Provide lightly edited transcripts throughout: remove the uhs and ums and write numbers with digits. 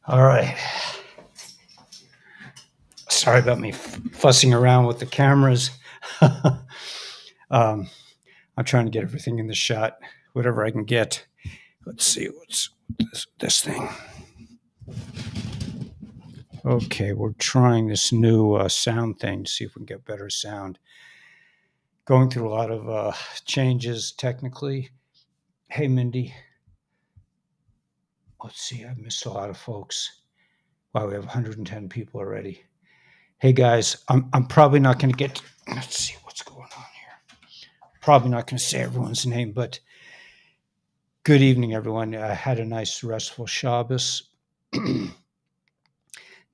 All right. Sorry about me fussing around with the cameras. um, I'm trying to get everything in the shot, whatever I can get. Let's see what's this thing. Okay, we're trying this new sound thing to see if we can get better sound. Going through a lot of changes technically. Hey, Mindy. Let's see, I've missed a lot of folks. Wow, we have 110 people already. Hey, guys, I'm probably not going to get. Let's see what's going on here. Probably not going to say everyone's name, but good evening, everyone. I had a nice restful Shabbos.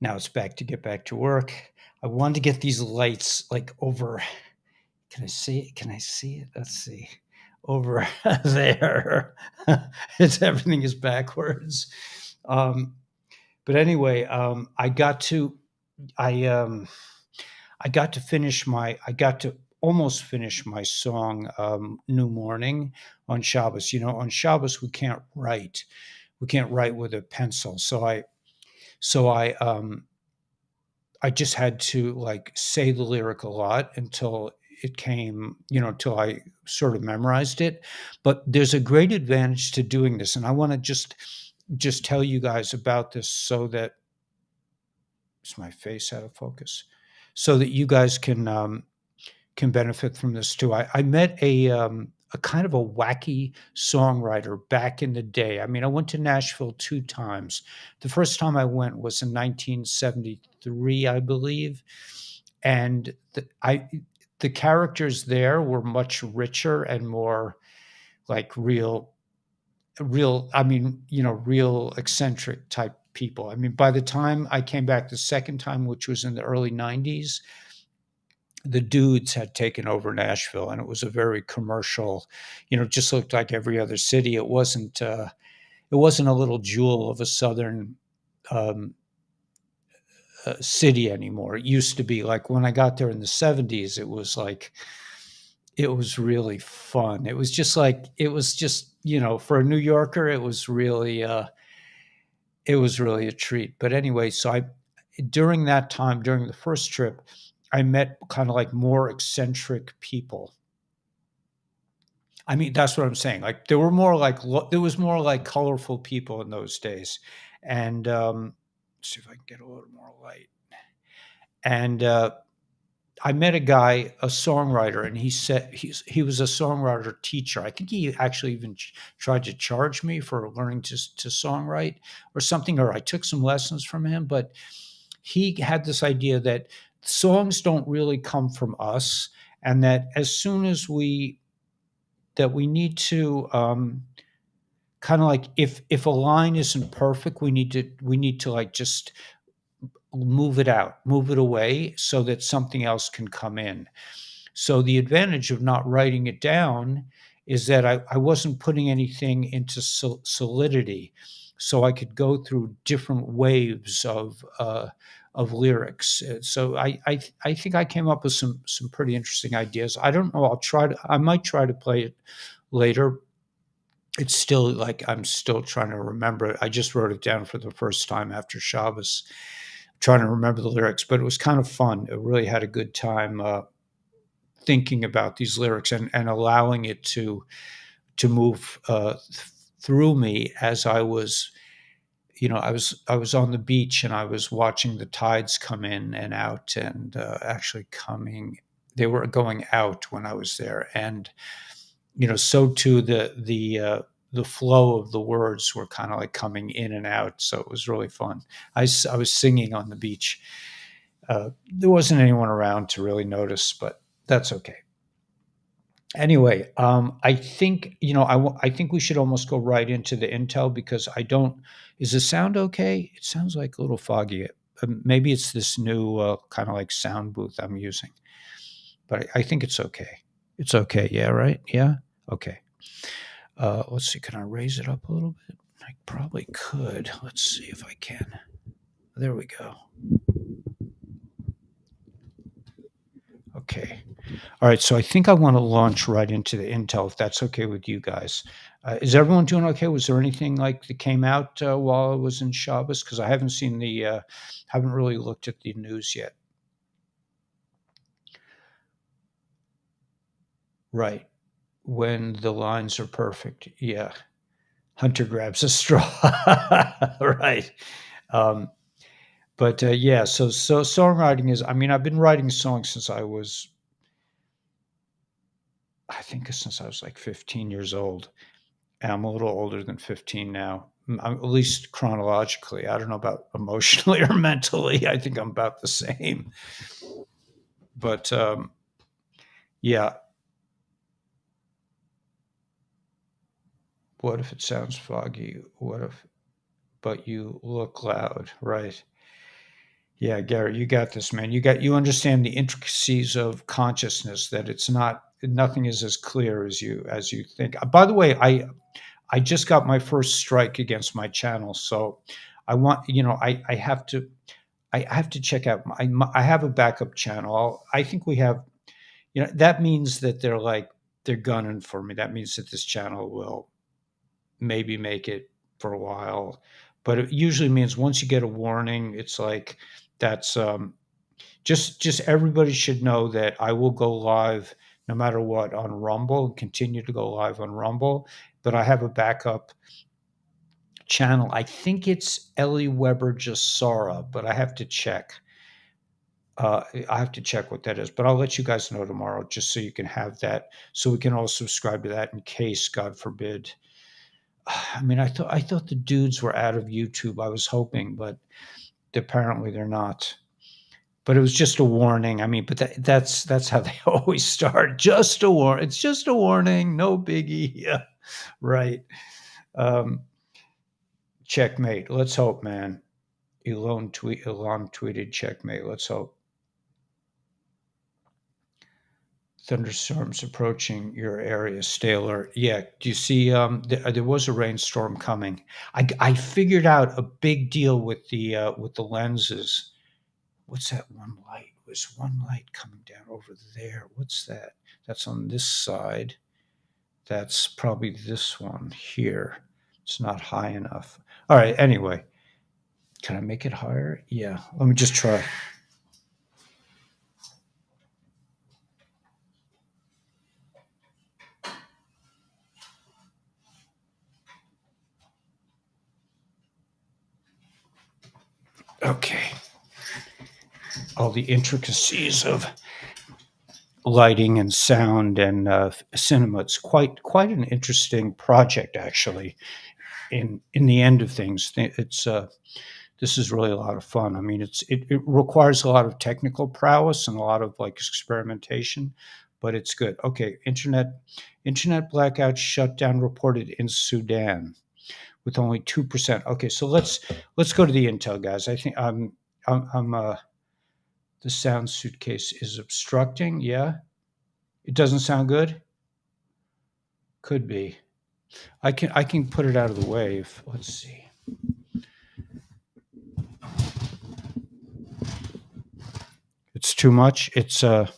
Now it's back to get back to work. I wanted to get these lights like over. Can I see it? Can I see it? Let's see. Over there. Everything is backwards. Um, but anyway, I I got to I got to almost finish my song, New Morning on Shabbos. You know, on Shabbos, we can't write with a pencil. So I just had to like say the lyric a lot until it came, until I sort of memorized it. But there's a great advantage to doing this. And I want to just tell you guys about this so that is my face out of focus, so that you guys can benefit from this too. I met a kind of a wacky songwriter back in the day. I mean, I went to Nashville 2 times. The first time I went was in 1973, I believe, and the characters there were much richer and more like real. I mean, real eccentric type people. I mean, by the time I came back the second time, which was in the early 90s, the dudes had taken over Nashville, and it was a very commercial, just looked like every other city. It wasn't a little jewel of a southern um, city anymore. It used to be like when I got there in the 70s, it was really fun. It was just, for a New Yorker, it was really a treat. But anyway, during that time, during the first trip, I met kind of like more eccentric people. I mean, that's what I'm saying. Like there was more like colorful people in those days, and let's see if I can get a little more light. And I met a guy, a songwriter, and he said he was a songwriter teacher. I think he actually even tried to charge me for learning to songwrite or something, or I took some lessons from him. But he had this idea that songs don't really come from us, and that as soon as we need to kind of like if a line isn't perfect, we need to like just move it out, move it away so that something else can come in. So the advantage of not writing it down is that I wasn't putting anything into solidity, so I could go through different waves of lyrics. So I think I came up with some pretty interesting ideas. I don't know. I might try to play it later. It's still like I'm still trying to remember it. I just wrote it down for the first time after Shabbos, trying to remember the lyrics, but it was kind of fun. I really had a good time thinking about these lyrics and allowing it to move through me as I was. I was on the beach and I was watching the tides come in and out, and actually coming. They were going out when I was there, and so too the flow of the words were kind of like coming in and out. So it was really fun. I was singing on the beach. There wasn't anyone around to really notice, but that's okay. Anyway, I think I think we should almost go right into the intel because I don't. Is the sound okay? It sounds like a little foggy. Maybe it's this new kind of like sound booth I'm using, but I think it's okay. It's okay. Yeah. Right. Yeah. Okay. Let's see. Can I raise it up a little bit? I probably could. Let's see if I can. There we go. Okay. All right. So I think I want to launch right into the intel, if that's okay with you guys. Is everyone doing okay? Was there anything like that came out while I was in Shabbos? Because I haven't seen haven't really looked at the news yet. Right. When the lines are perfect. Yeah. Hunter grabs a straw. Right. Um, but yeah, so songwriting is, I mean, I've been writing songs since I think since I was like 15 years old. And I'm a little older than 15 now, at least chronologically. I don't know about emotionally or mentally. I think I'm about the same. But yeah, what if it sounds foggy? But you look loud, right? Yeah, Gary, you got this, man. You understand the intricacies of consciousness, that it's not, nothing is as clear as you think. By the way, I just got my first strike against my channel, so I want, I have to check out I have a backup channel. I think we have, that means that they're gunning for me. That means that this channel will maybe make it for a while, but it usually means once you get a warning, it's like that's just everybody should know that I will go live no matter what on Rumble and continue to go live on Rumble, but I have a backup channel. I think it's Ellie Weber Jasara, but I have to check. I have to check what that is, but I'll let you guys know tomorrow, just so you can have that, so we can all subscribe to that in case, God forbid. I mean, I thought the dudes were out of YouTube. I was hoping, but apparently they're not. But it was just a warning. I mean, but that's how they always start. Just a warning. It's just a warning. No biggie. Yeah, right. Um, checkmate. Let's hope, man. Elon tweeted checkmate. Let's hope. Thunderstorms approaching your area. Stay alert. Yeah. Do you see? There was a rainstorm coming. I figured out a big deal with the lenses. What's that one light? There's one light coming down over there. What's that? That's on this side. That's probably this one here. It's not high enough. All right. Anyway, can I make it higher? Yeah. Let me just try. Okay. All the intricacies of lighting and sound and cinema. It's quite an interesting project, actually. In the end of things, it's this is really a lot of fun. I mean, it requires a lot of technical prowess and a lot of like experimentation, but it's good. Okay, internet blackout shutdown reported in Sudan with only 2%. Okay, so let's go to the intel, guys. I think I'm the sound suitcase is obstructing. Yeah, it doesn't sound good. Could be. I can put it out of the way if, let's see. It's too much. It's the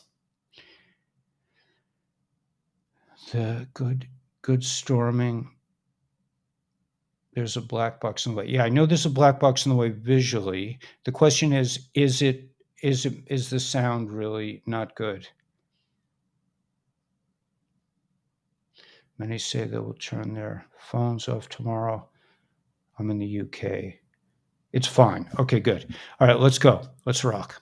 good storming. There's a black box in the way. Yeah, I know there's a black box in the way visually. The question is the sound really not good? Many say they will turn their phones off tomorrow. I'm in the UK. It's fine. Okay, good. All right, let's go. Let's rock.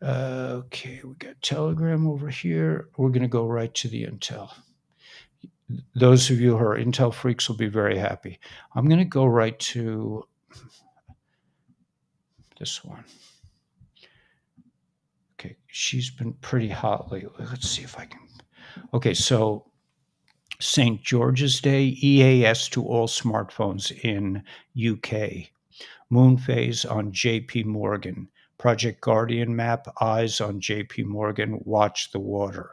Okay, we got Telegram over here. We're going to go right to the Intel. Those of you who are Intel freaks will be very happy. I'm going to go right to this one. Okay, she's been pretty hot lately. Let's see if I can. Okay, so St. George's Day, EAS to all smartphones in UK. Moon phase on JP Morgan. Project Guardian map, eyes on JP Morgan, watch the water.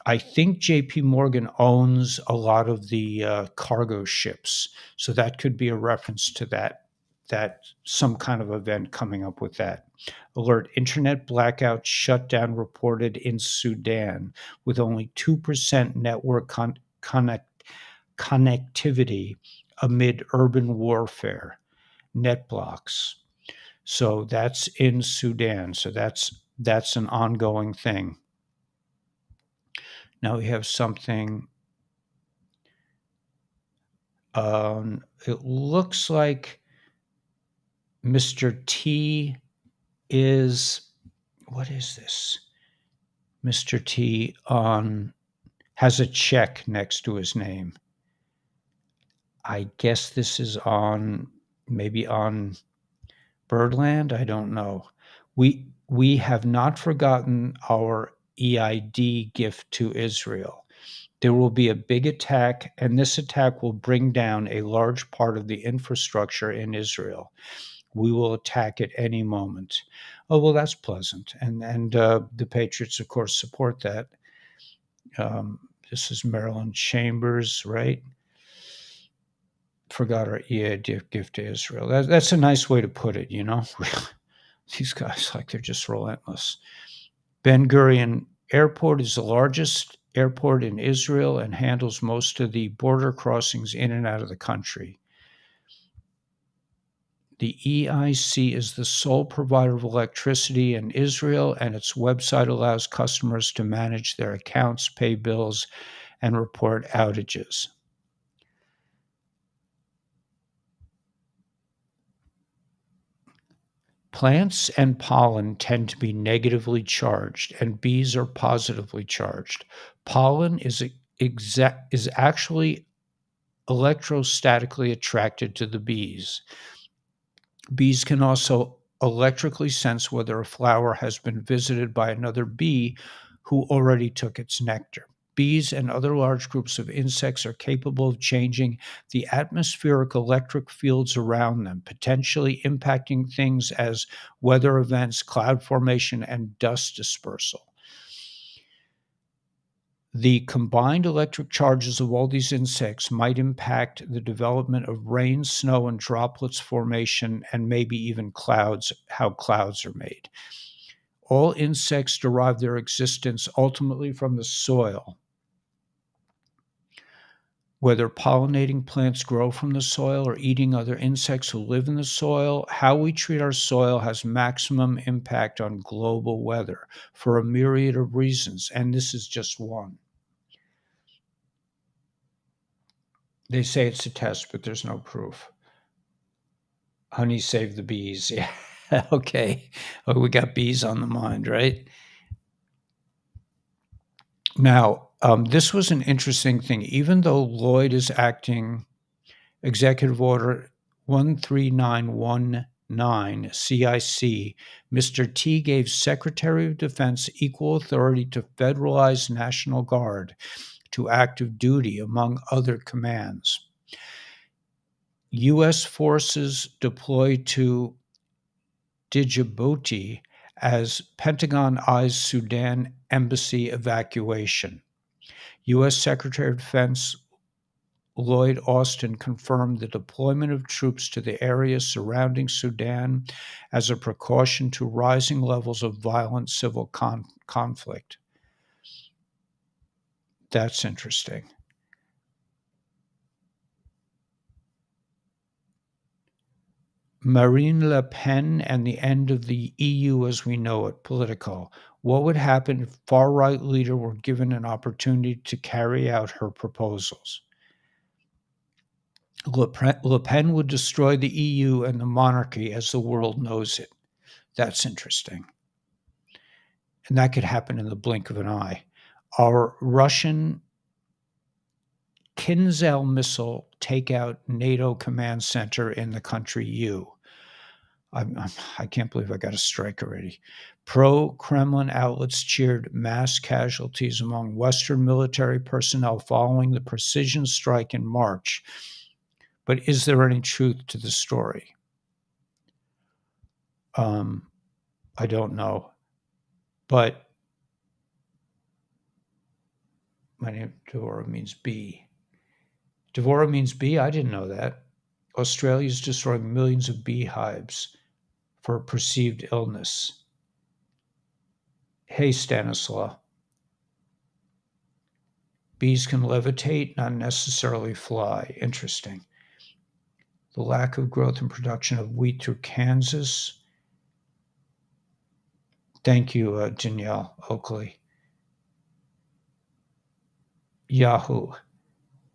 I think JP Morgan owns a lot of the cargo ships, so that could be a reference to that that some kind of event coming up with that. Alert: internet blackout shutdown reported in Sudan with only 2% network connectivity amid urban warfare. Net blocks. So that's in Sudan. So that's an ongoing thing. Now we have something. It looks like Mr. T is, what is this? Mr. T has a check next to his name. I guess this is maybe on Birdland. I don't know. We have not forgotten our EID gift to Israel. There will be a big attack, and this attack will bring down a large part of the infrastructure in Israel. We will attack at any moment. Oh, well, that's pleasant. And the Patriots, of course, support that. This is Maryland Chambers, right? Forgot our EID gift to Israel. That's a nice way to put it, you know? These guys, like, they're just relentless. Ben Gurion Airport is the largest airport in Israel and handles most of the border crossings in and out of the country. The EIC is the sole provider of electricity in Israel, and its website allows customers to manage their accounts, pay bills, and report outages. Plants and pollen tend to be negatively charged, and bees are positively charged. Pollen is actually electrostatically attracted to the bees. Bees can also electrically sense whether a flower has been visited by another bee who already took its nectar. Bees and other large groups of insects are capable of changing the atmospheric electric fields around them, potentially impacting things as weather events, cloud formation, and dust dispersal. The combined electric charges of all these insects might impact the development of rain, snow, and droplets formation, and maybe even clouds, how clouds are made. All insects derive their existence ultimately from the soil. Whether pollinating plants grow from the soil or eating other insects who live in the soil, how we treat our soil has maximum impact on global weather for a myriad of reasons, and this is just one. They say it's a test, but there's no proof. Honey save the bees. Yeah. Okay. Oh, we got bees on the mind, right? Now, this was an interesting thing. Even though Lloyd is acting Executive Order 13919 CIC, Mr. T gave Secretary of Defense equal authority to federalize National Guard to active duty, among other commands. U.S. forces deployed to Djibouti as Pentagon eyes Sudan embassy evacuation. U.S. Secretary of Defense Lloyd Austin confirmed the deployment of troops to the area surrounding Sudan as a precaution to rising levels of violent civil conflict. That's interesting. Marine Le Pen and the end of the EU as we know it, Politico. What would happen if far-right leader were given an opportunity to carry out her proposals? Le Pen would destroy the EU and the monarchy as the world knows it. That's interesting. And that could happen in the blink of an eye. Our Russian Kinzhal missile take out NATO command center in the country U. I can't believe I got a strike already. Pro-Kremlin outlets cheered mass casualties among Western military personnel following the precision strike in March. But is there any truth to the story? I don't know. But my name Devora means bee. Devora means bee? I didn't know that. Australia is destroying millions of beehives for a perceived illness. Hey, Stanislaw. Bees can levitate, not necessarily fly. Interesting. The lack of growth and production of wheat through Kansas. Thank you, Danielle Oakley. Yahoo.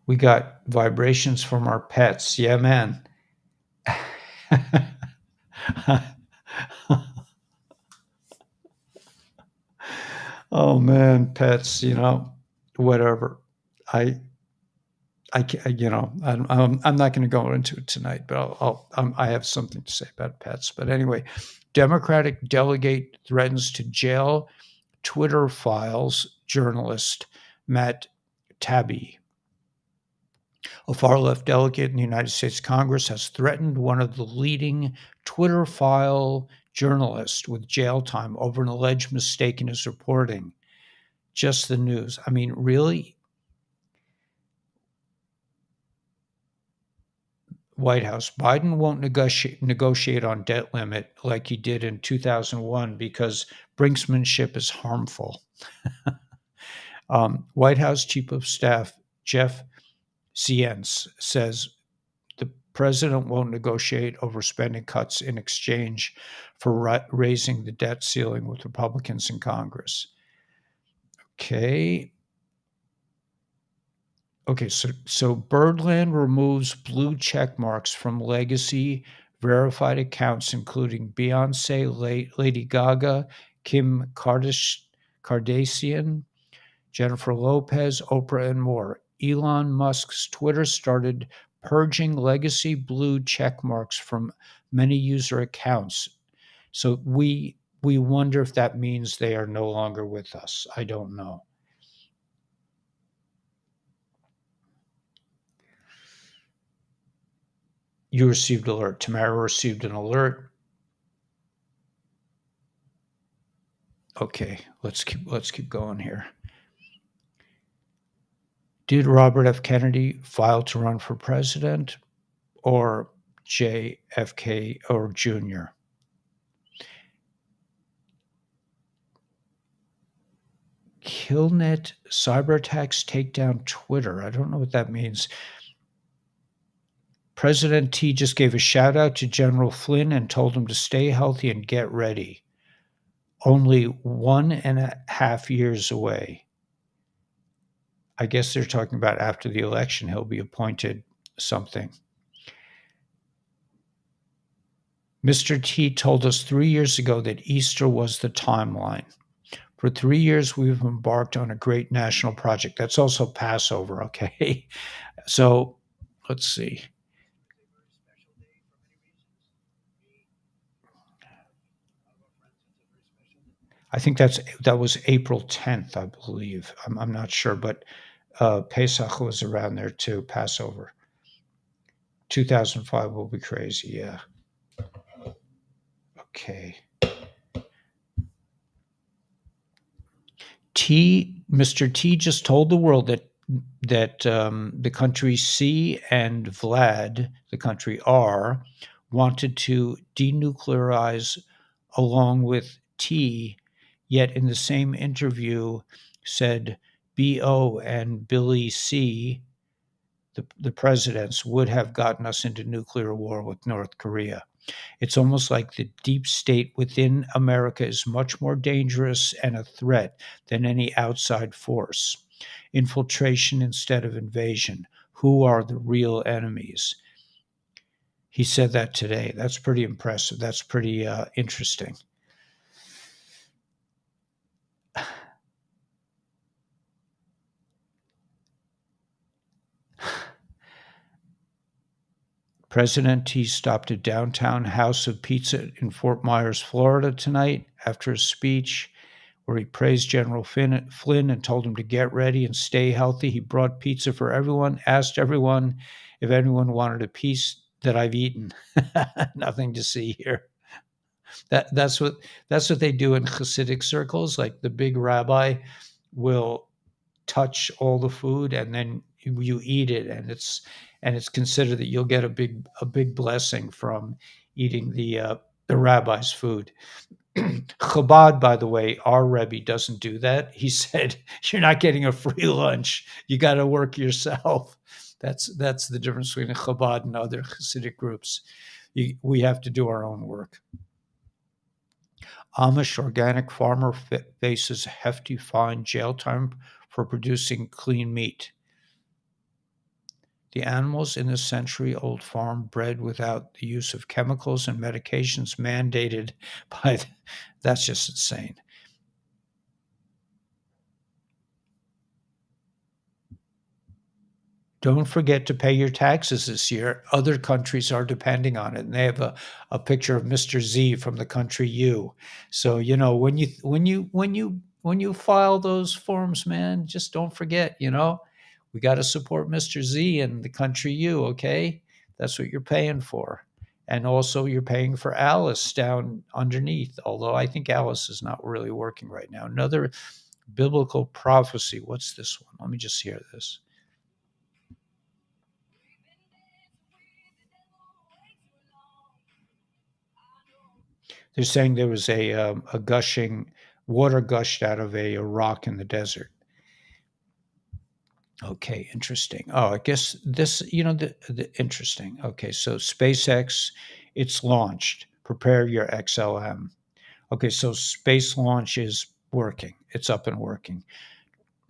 We got vibrations from our pets. Yeah, man. Oh man, pets. Whatever. I I'm not going to go into it tonight, but I have something to say about pets. But anyway, Democratic delegate threatens to jail Twitter files journalist Matt Taibbi. A far-left delegate in the United States Congress has threatened one of the leading Twitter file journalists with jail time over an alleged mistake in his reporting. Just the news. I mean, really? White House. Biden won't negotiate on debt limit like he did in 2001 because brinksmanship is harmful. White House Chief of Staff Jeff Zients says the president won't negotiate over spending cuts in exchange for raising the debt ceiling with Republicans in Congress. Okay. So Birdland removes blue check marks from legacy verified accounts, including Beyonce, Lady Gaga, Kim Kardashian, Jennifer Lopez, Oprah, and more. Elon Musk's Twitter started purging legacy blue check marks from many user accounts. So we wonder if that means they are no longer with us. I don't know. You received alert. Tamara received an alert. Okay, let's keep going here. Did Robert F. Kennedy file to run for president or JFK or Jr.? Killnet cyber attacks take down Twitter. I don't know what that means. President T just gave a shout out to General Flynn and told him to stay healthy and get ready. Only 1.5 years away. I guess they're talking about after the election, he'll be appointed something. Mr. T told us 3 years ago that Easter was the timeline. For 3 years, we've embarked on a great national project. That's also Passover, okay? So let's see. I think that was April 10th, I believe. I'm not sure, but Pesach was around there too, Passover. 2005 will be crazy, yeah. Okay. Mr. T just told the world that the country C and Vlad, the country R, wanted to denuclearize along with T, yet in the same interview said BO and Billy C, the presidents, would have gotten us into nuclear war with North Korea. It's almost like the deep state within America is much more dangerous and a threat than any outside force. Infiltration instead of invasion. Who are the real enemies? He said that today. That's pretty impressive. That's pretty interesting. President T stopped at Downtown House of Pizza in Fort Myers, Florida tonight after a speech where he praised General Flynn and told him to get ready and stay healthy. He brought pizza for everyone, asked everyone if anyone wanted a piece that I've eaten. Nothing to see here. That's what they do in Hasidic circles. Like the big rabbi will touch all the food, and then you eat it, and it's considered that you'll get a big blessing from eating the rabbi's food. Chabad, by the way, our Rebbe doesn't do that. He said, "You're not getting a free lunch. You got to work yourself." That's the difference between Chabad and other Hasidic groups. We have to do our own work. Amish organic farmer faces hefty fine, jail time for producing clean meat. The animals in the century-old farm bred without the use of chemicals and medications mandated by. That's just insane. Don't forget to pay your taxes this year. Other countries are depending on it, and they have a picture of Mr. Z from the country U. So when you file those forms, man, just don't forget. We got to support Mr. Z and the country U. Okay, that's what you're paying for, and also you're paying for Alice down underneath. Although I think Alice is not really working right now. Another biblical prophecy. What's this one? Let me just hear this. They're saying there was a gushing water gushed out of a rock in the desert. Okay, interesting. Oh, I guess this, the interesting. Okay, so SpaceX, it's launched. Prepare your XLM. Okay, so space launch is working. It's up and working.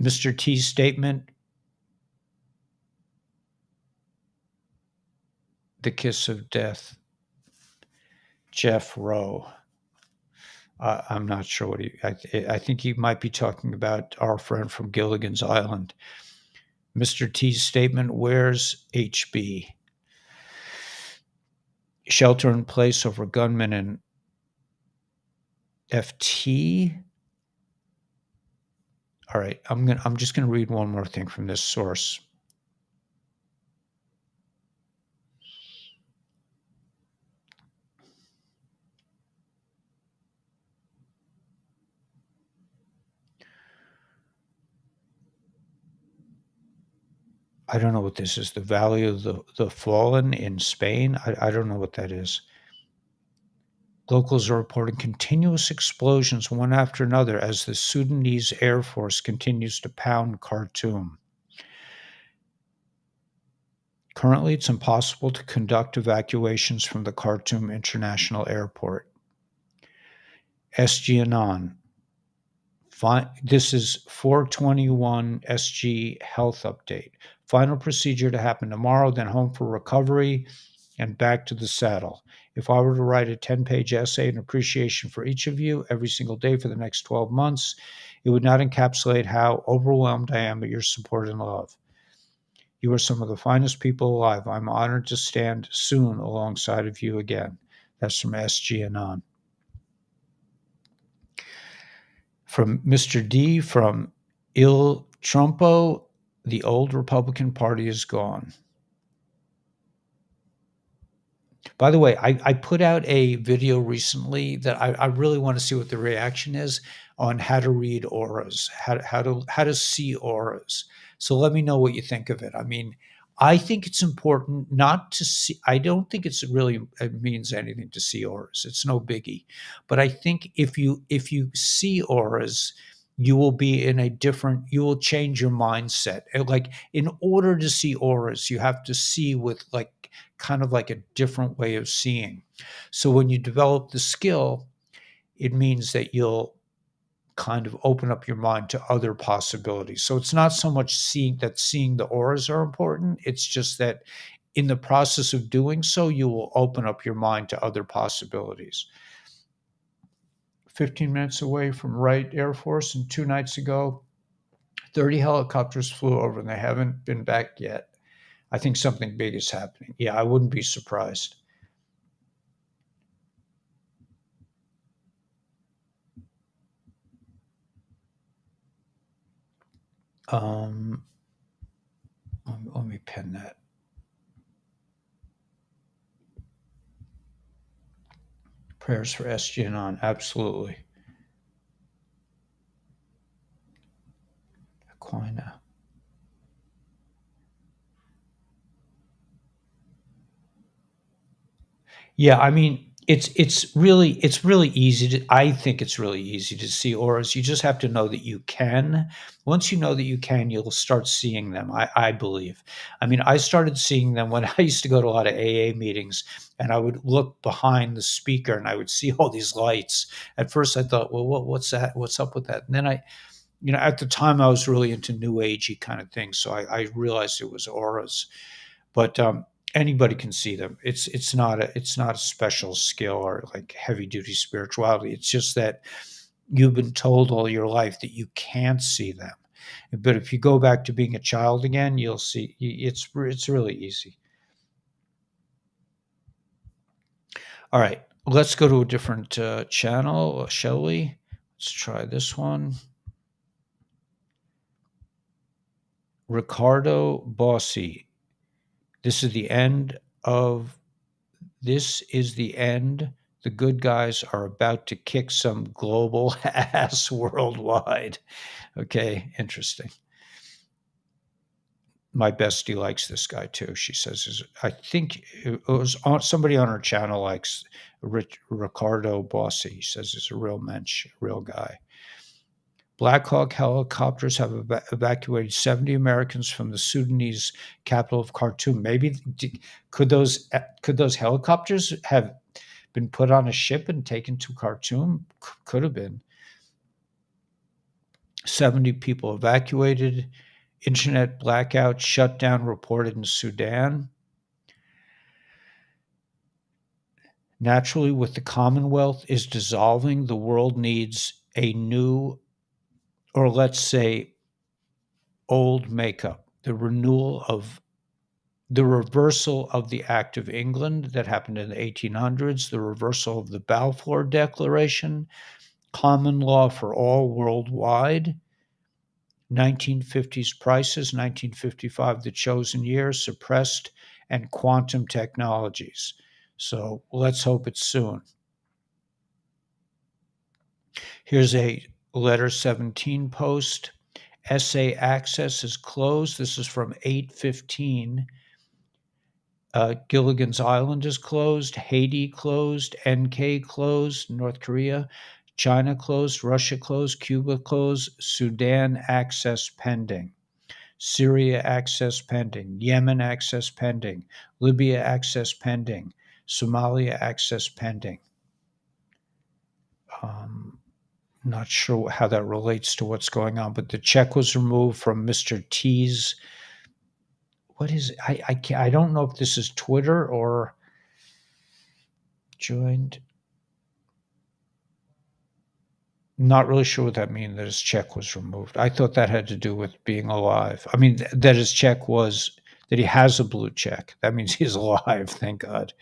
Mr. T's statement, the kiss of death. Jeff Rowe. I'm not sure what I think he might be talking about our friend from Gilligan's Island. Mr. T's statement, where's HB? Shelter in place over gunmen and FT. All right, I'm just gonna read one more thing from this source. I don't know what this is. The Valley of the Fallen in Spain. I don't know what that is. Locals are reporting continuous explosions one after another as the Sudanese Air Force continues to pound Khartoum. Currently, it's impossible to conduct evacuations from the Khartoum International Airport. SG Anon. This is 421 SG Health Update. Final procedure to happen tomorrow, then home for recovery and back to the saddle. If I were to write a 10-page essay in appreciation for each of you every single day for the next 12 months, it would not encapsulate how overwhelmed I am at your support and love. You are some of the finest people alive. I'm honored to stand soon alongside of you again. That's from SG Anon. From Mr. D, from Il Trumpo, the old Republican Party is gone. By the way, I put out a video recently that I really want to see what the reaction is on how to read auras, how to see auras. So let me know what you think of it. I mean, I think it's important not to see. I don't think it means anything to see auras. It's no biggie. But I think if you see auras, you will be in a different. You will change your mindset. Like in order to see auras, you have to see with like kind of like a different way of seeing. So when you develop the skill, it means that you'll kind of open up your mind to other possibilities. So it's not so much seeing the auras are important. It's just that in the process of doing so, you will open up your mind to other possibilities. 15 minutes away from Wright Air Force, and 2 nights ago, 30 helicopters flew over and they haven't been back yet. I think something big is happening. Yeah, I wouldn't be surprised. Um, let me pen that. Prayers for SG and on, absolutely. China. Yeah, I mean, it's really easy to I think it's really easy to see auras. You just have to know that you can. Once you know that you can, you'll start seeing them, I believe. I mean, I started seeing them when I used to go to a lot of AA meetings, and I would look behind the speaker and I would see all these lights. At first I thought, well, what's that? What's up with that? And then at the time I was really into new agey kind of things, so I realized it was auras. But anybody can see them. It's not a special skill or like heavy duty spirituality. It's just that you've been told all your life that you can't see them. But if you go back to being a child again, you'll see it's really easy. All right, let's go to a different channel, shall we? Let's try this one. Ricardo Bossi. This is the end of This is the end. The good guys are about to kick some global ass worldwide. Okay, interesting. My bestie likes this guy too. She says, I think it was somebody on her channel likes Ricardo Bossi. He says he's a real mensch, real guy. Black Hawk helicopters have evacuated 70 Americans from the Sudanese capital of Khartoum. Maybe could those helicopters have been put on a ship and taken to Khartoum? Could have been. 70 people evacuated. Internet blackout shutdown reported in Sudan. Naturally, with the Commonwealth is dissolving, the world needs a new, or let's say, old makeup. The reversal of the Act of England that happened in the 1800s, the reversal of the Balfour Declaration, common law for all worldwide, 1950s prices, 1955, the chosen year, suppressed, and quantum technologies. So let's hope it's soon. Here's a letter 17 post. SA access is closed. This is from 8:15. Gilligan's Island is closed. Haiti closed. NK closed. North Korea. China closed. Russia closed. Cuba closed. Sudan access pending. Syria access pending. Yemen access pending. Libya access pending. Somalia access pending. Um, Not sure how that relates to what's going on, but the check was removed from Mr. T's. What is it? I don't know if this is Twitter or joined. Not really sure what that means, that his check was removed. I thought that had to do with being alive. I mean, that his check was, that he has a blue check. That means he's alive, thank God.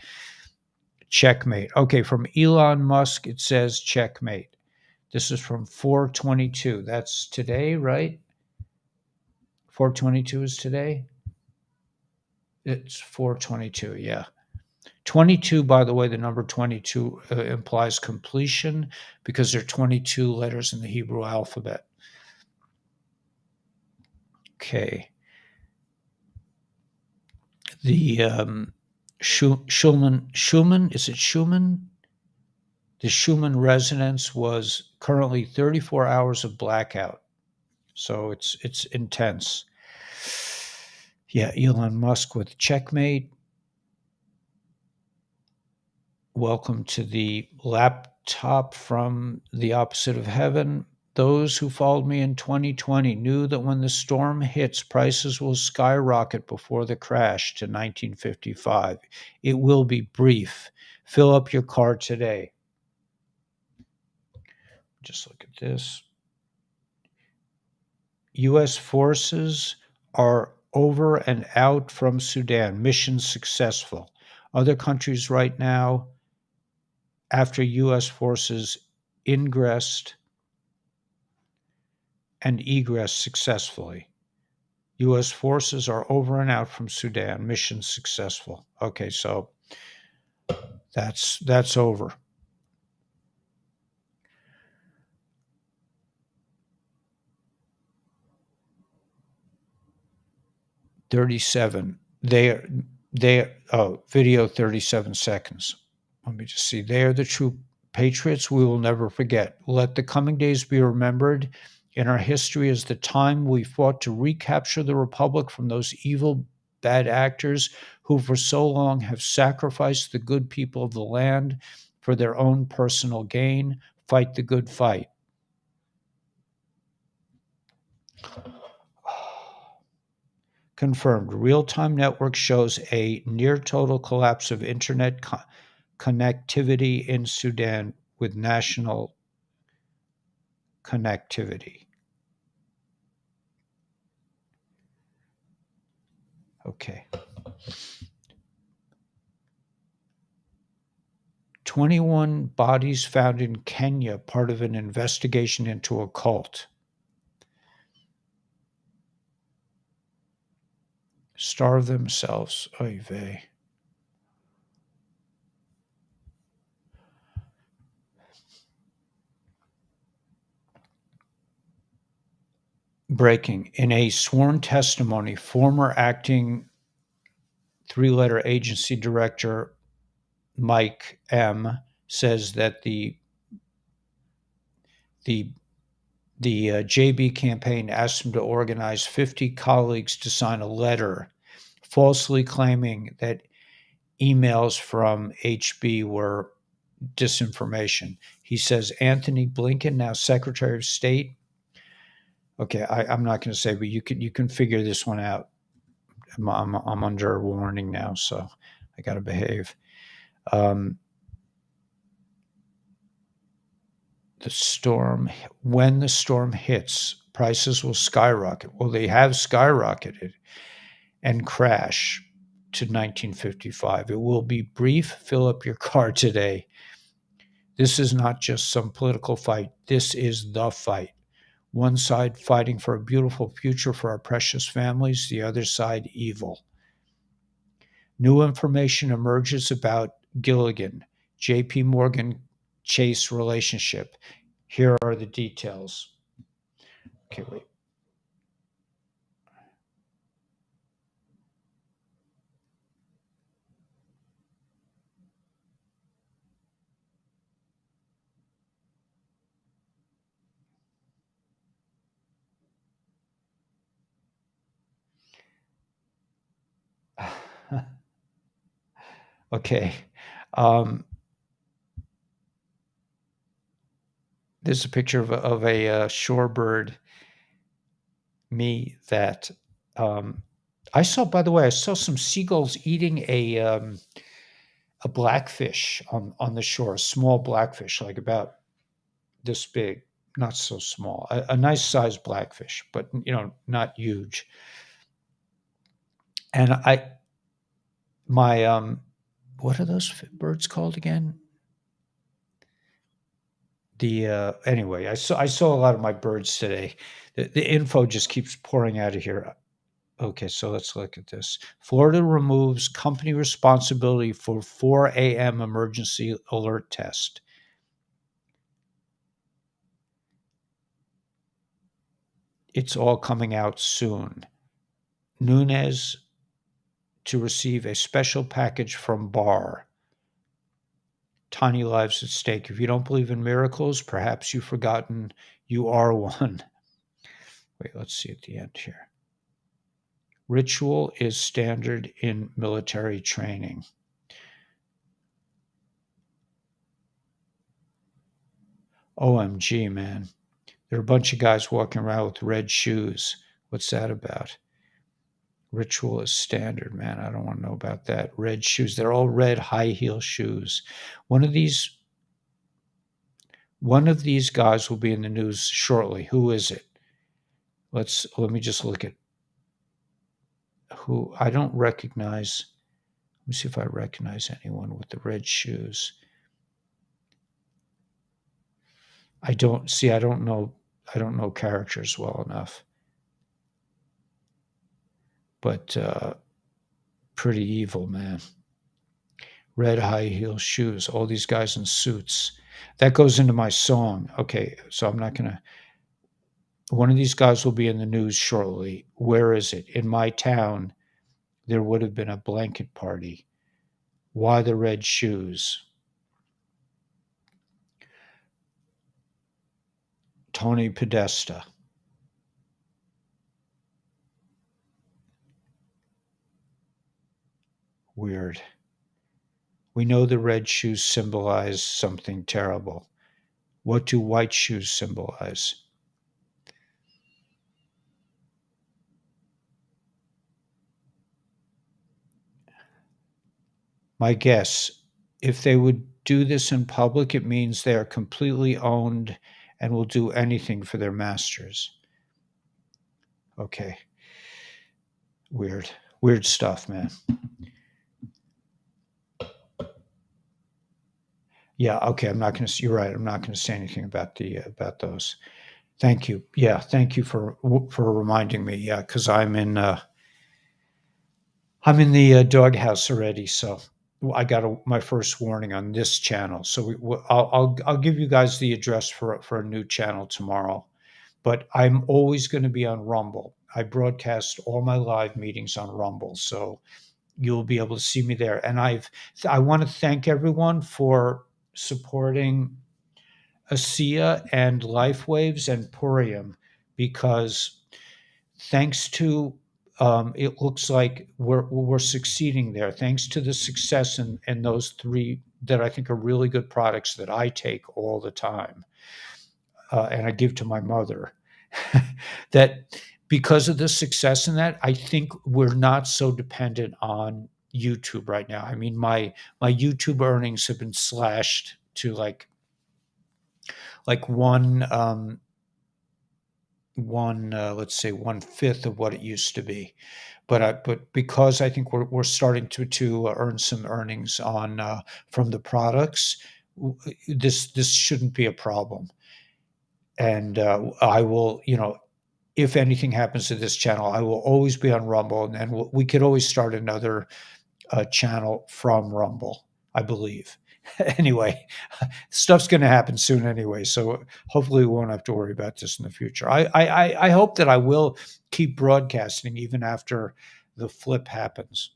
Checkmate. Okay, from Elon Musk, it says checkmate. This is from 422. That's today, right? 422 is today? It's 422, yeah. 22, by the way, the number 22 implies completion because there are 22 letters in the Hebrew alphabet. Okay. The Schumann, is it Schumann? The Schumann resonance was currently 34 hours of blackout. So it's intense. Yeah, Elon Musk with checkmate. Welcome to the laptop from the opposite of heaven. Those who followed me in 2020 knew that when the storm hits, prices will skyrocket before the crash to 1955. It will be brief. Fill up your car today. Just look at this. U.S. forces are over and out from Sudan. Mission successful. Other countries right now, after U.S. forces ingressed and egress successfully. U.S. forces are over and out from Sudan. Mission successful. Okay, so that's over. 37. Video 37 seconds. Let me just see. They are the true patriots we will never forget. Let the coming days be remembered in our history as the time we fought to recapture the republic from those evil, bad actors who for so long have sacrificed the good people of the land for their own personal gain. Fight the good fight. Confirmed. Real-time network shows a near total collapse of internet connectivity in Sudan with national connectivity. Okay. 21 bodies found in Kenya, part of an investigation into a cult. Starve themselves. Oy vey. Breaking. In a sworn testimony, former acting three-letter agency director Mike M. says that the JB campaign asked him to organize 50 colleagues to sign a letter falsely claiming that emails from HB were disinformation. He says Anthony Blinken, now Secretary of State. Okay, I'm not going to say, but you can figure this one out. I'm under a warning now, so I got to behave. When the storm hits, prices will skyrocket. Well, they have skyrocketed and crash to 1955. It will be brief. Fill up your car today. This is not just some political fight. This is the fight. One side fighting for a beautiful future for our precious families, the other side evil. New information emerges about Gilligan, JP Morgan Chase relationship. Here are the details. Okay, wait. Okay. There's a picture of a shorebird, me, that I saw. By the way, I saw some seagulls eating a blackfish on the shore, a small blackfish, like about this big, not so small, a nice sized blackfish, but not huge. And what are those birds called again? Anyway, I saw a lot of my birds today. The info just keeps pouring out of here. Okay, so let's look at this. Florida removes company responsibility for 4 a.m. emergency alert test. It's all coming out soon. Nunes to receive a special package from Barr. Tiny lives at stake. If you don't believe in miracles, perhaps you've forgotten you are one. Wait, let's see at the end here. Ritual is standard in military training. OMG, man. There are a bunch of guys walking around with red shoes. What's that about? Ritual is standard, man. I don't want to know about that. Red shoes. They're all red high heel shoes. One of these guys will be in the news shortly. Who is it? Let me just look at who I don't recognize. Let me see if I recognize anyone with the red shoes. I don't know characters well enough. But pretty evil, man. Red high heel shoes, all these guys in suits. That goes into my song. Okay, so I'm not going to. One of these guys will be in the news shortly. Where is it? In my town. there would have been a blanket party. Why the red shoes? Tony Podesta. Weird. We know the red shoes symbolize something terrible. What do white shoes symbolize? My guess, if they would do this in public, it means they are completely owned and will do anything for their masters. Okay. Weird. Weird stuff, man. Yeah, okay. I'm not going to. You're right. I'm not going to say anything about those. Thank you. Yeah, thank you for reminding me. Yeah, because I'm in the doghouse already, so I got my first warning on this channel. So I'll give you guys the address for a new channel tomorrow. But I'm always going to be on Rumble. I broadcast all my live meetings on Rumble, so you'll be able to see me there. And I want to thank everyone for supporting ASEA and LifeWaves and Purium, because thanks to it looks like we're succeeding there. Thanks to the success in those three that I think are really good products that I take all the time, and I give to my mother. That because of the success in that, I think we're not so dependent on YouTube right now. I mean, my YouTube earnings have been slashed to like one let's say 1/5 of what it used to be. But because I think we're starting to earn some earnings on from the products, this shouldn't be a problem. And I will, if anything happens to this channel, I will always be on Rumble, and then we could always start another channel from Rumble, I believe. Anyway, stuff's going to happen soon anyway, so hopefully we won't have to worry about this in the future. I hope that I will keep broadcasting even after the flip happens.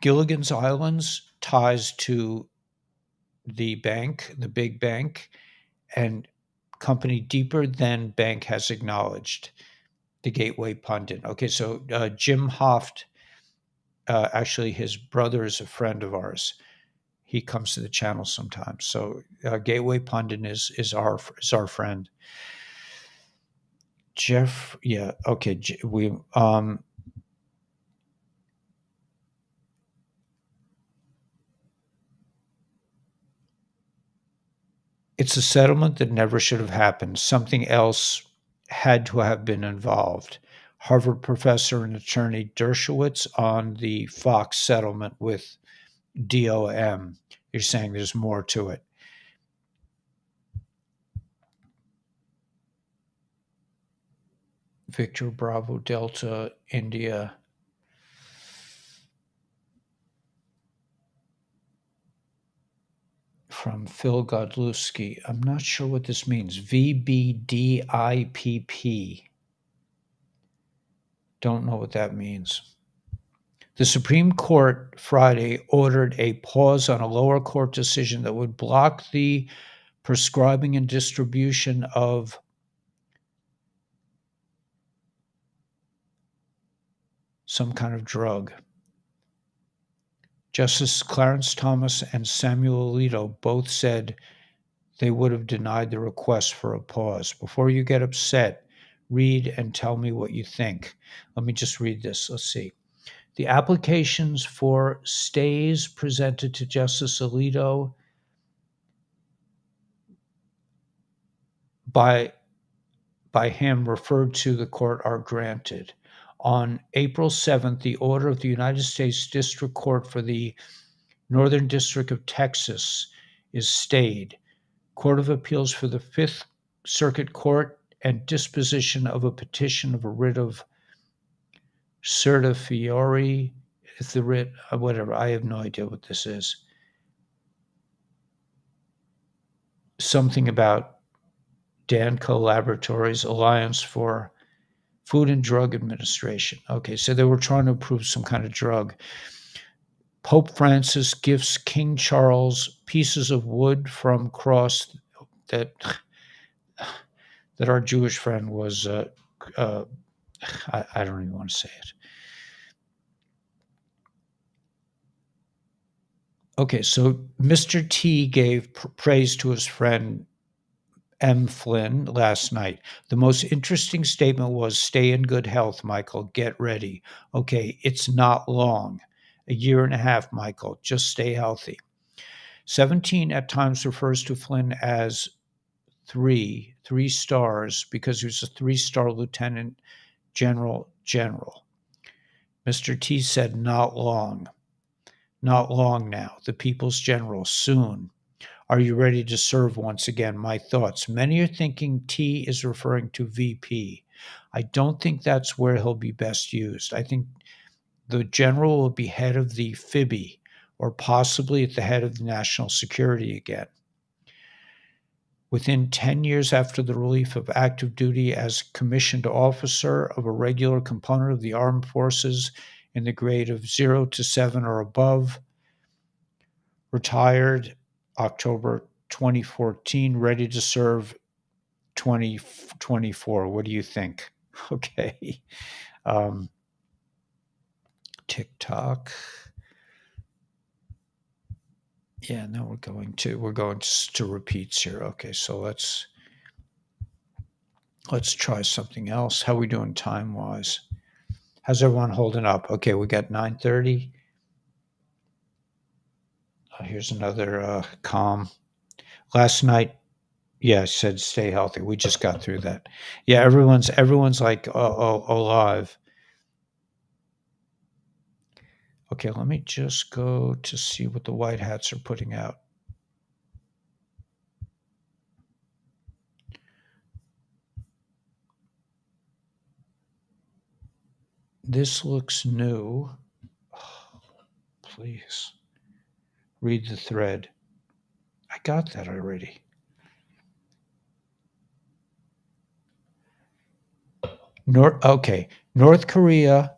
Gilligan's Island's ties to the bank, the big bank, and company deeper than bank has acknowledged, the Gateway Pundit. Okay, so Jim Hoft, actually his brother is a friend of ours. He comes to the channel sometimes. So Gateway Pundit is our friend. Jeff, yeah, okay. It's a settlement that never should have happened. Something else had to have been involved. Harvard professor and attorney Dershowitz on the Fox settlement with DOM. You're saying there's more to it. Victor Bravo Delta India. From Phil Godlewski. I'm not sure what this means. VBDIPP. Don't know what that means. The Supreme Court Friday ordered a pause on a lower court decision that would block the prescribing and distribution of some kind of drug. Justice Clarence Thomas and Samuel Alito both said they would have denied the request for a pause. Before you get upset, read and tell me what you think. Let me just read this. Let's see. The applications for stays presented to Justice Alito by him referred to the court are granted. On April 7th, the order of the United States District Court for the Northern District of Texas is stayed. Court of Appeals for the Fifth Circuit Court and disposition of a petition of a writ of certiorari, if the writ, whatever, I have no idea what this is. something about Danco Laboratories Alliance for Food and Drug Administration. Okay, so they were trying to approve some kind of drug. Pope Francis gifts King Charles pieces of wood from cross that that our Jewish friend was. Uh, I don't even want to say it. Okay, so Mr. T gave praise to his friend M. Flynn last night. The most interesting statement was, "Stay in good health, Michael. Get ready." Okay, it's not long. A year and a half, Michael. Just stay healthy. 17 at times refers to Flynn as three stars, because he was a three-star lieutenant general. Mr. T said, "Not long. Not long now. The people's general. Soon. Are you ready to serve once again? My thoughts. Many are thinking T is referring to VP. I don't think that's where he'll be best used. I think the general will be head of the FIBI, or possibly at the head of the national security again. Within 10 years after the relief of active duty as commissioned officer of a regular component of the armed forces in the grade of 0 to 7 or above, retired October 2014, ready to serve 2024. What do you think?" Okay. Um, TikTok. Yeah, no, we're going to repeats here. Okay, so let's try something else. How are we doing time wise? How's everyone holding up? Okay, we got 9:30. Here's another calm. Last night, yeah, I said stay healthy. We just got through that. Yeah, everyone's like alive. Okay, let me just go to see what the white hats are putting out. This looks new. Oh, please read the thread. I got that already. North Korea,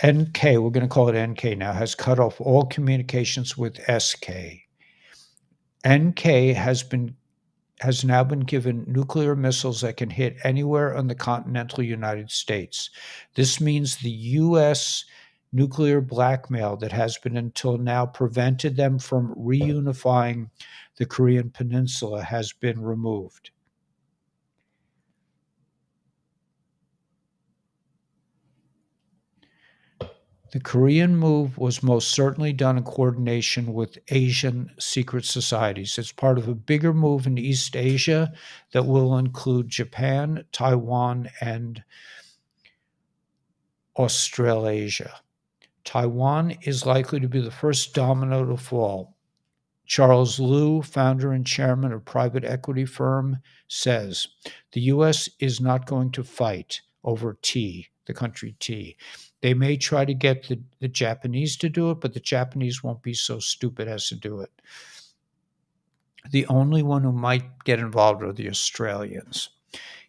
NK, we're going to call it NK now, has cut off all communications with SK. NK has now been given nuclear missiles that can hit anywhere on the continental United States. This means the U.S. nuclear blackmail that has been until now prevented them from reunifying the Korean Peninsula has been removed. The Korean move was most certainly done in coordination with Asian secret societies. It's part of a bigger move in East Asia that will include Japan, Taiwan, and Australasia. Taiwan is likely to be the first domino to fall. Charles Liu, founder and chairman of private equity firm, says the U.S. is not going to fight over T, the country T. They may try to get the Japanese to do it, but the Japanese won't be so stupid as to do it. The only one who might get involved are the Australians.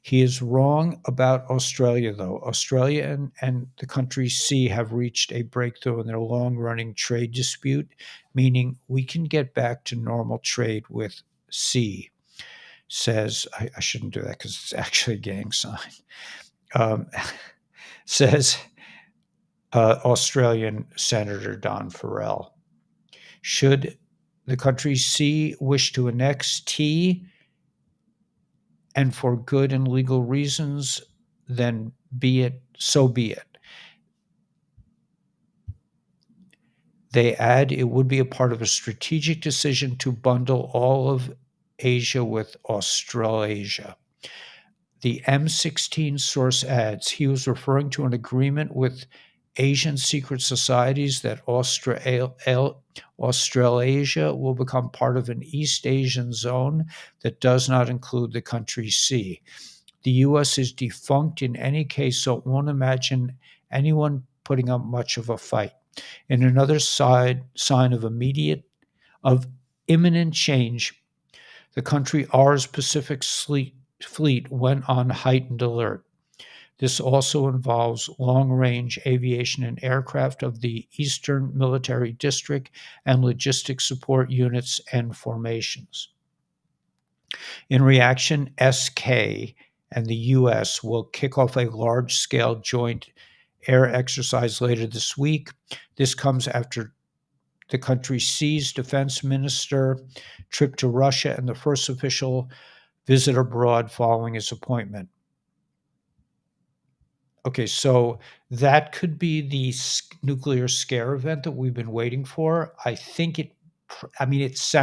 He is wrong about Australia, though. Australia and the country C have reached a breakthrough in their long running trade dispute, meaning we can get back to normal trade with C. Says, I shouldn't do that because it's actually a gang sign. Says Australian Senator Don Farrell. Should the country C wish to annex T, and for good and legal reasons, then be it, so be it. They add it would be a part of a strategic decision to bundle all of Asia with Australasia. The M16 source adds he was referring to an agreement with Asian secret societies that Australasia will become part of an East Asian zone that does not include the country C. The U.S. is defunct in any case, so it won't imagine anyone putting up much of a fight. In another sign of imminent change, The country R's Pacific fleet went on heightened alert. This also involves long-range aviation and aircraft of the Eastern Military District and logistic support units and formations. In reaction, SK and the U.S. will kick off a large-scale joint air exercise later this week. This comes after the country's C's defense minister trip to Russia and the first official visit abroad following his appointment. Okay, so that could be the nuclear scare event that we've been waiting for. I mean, it's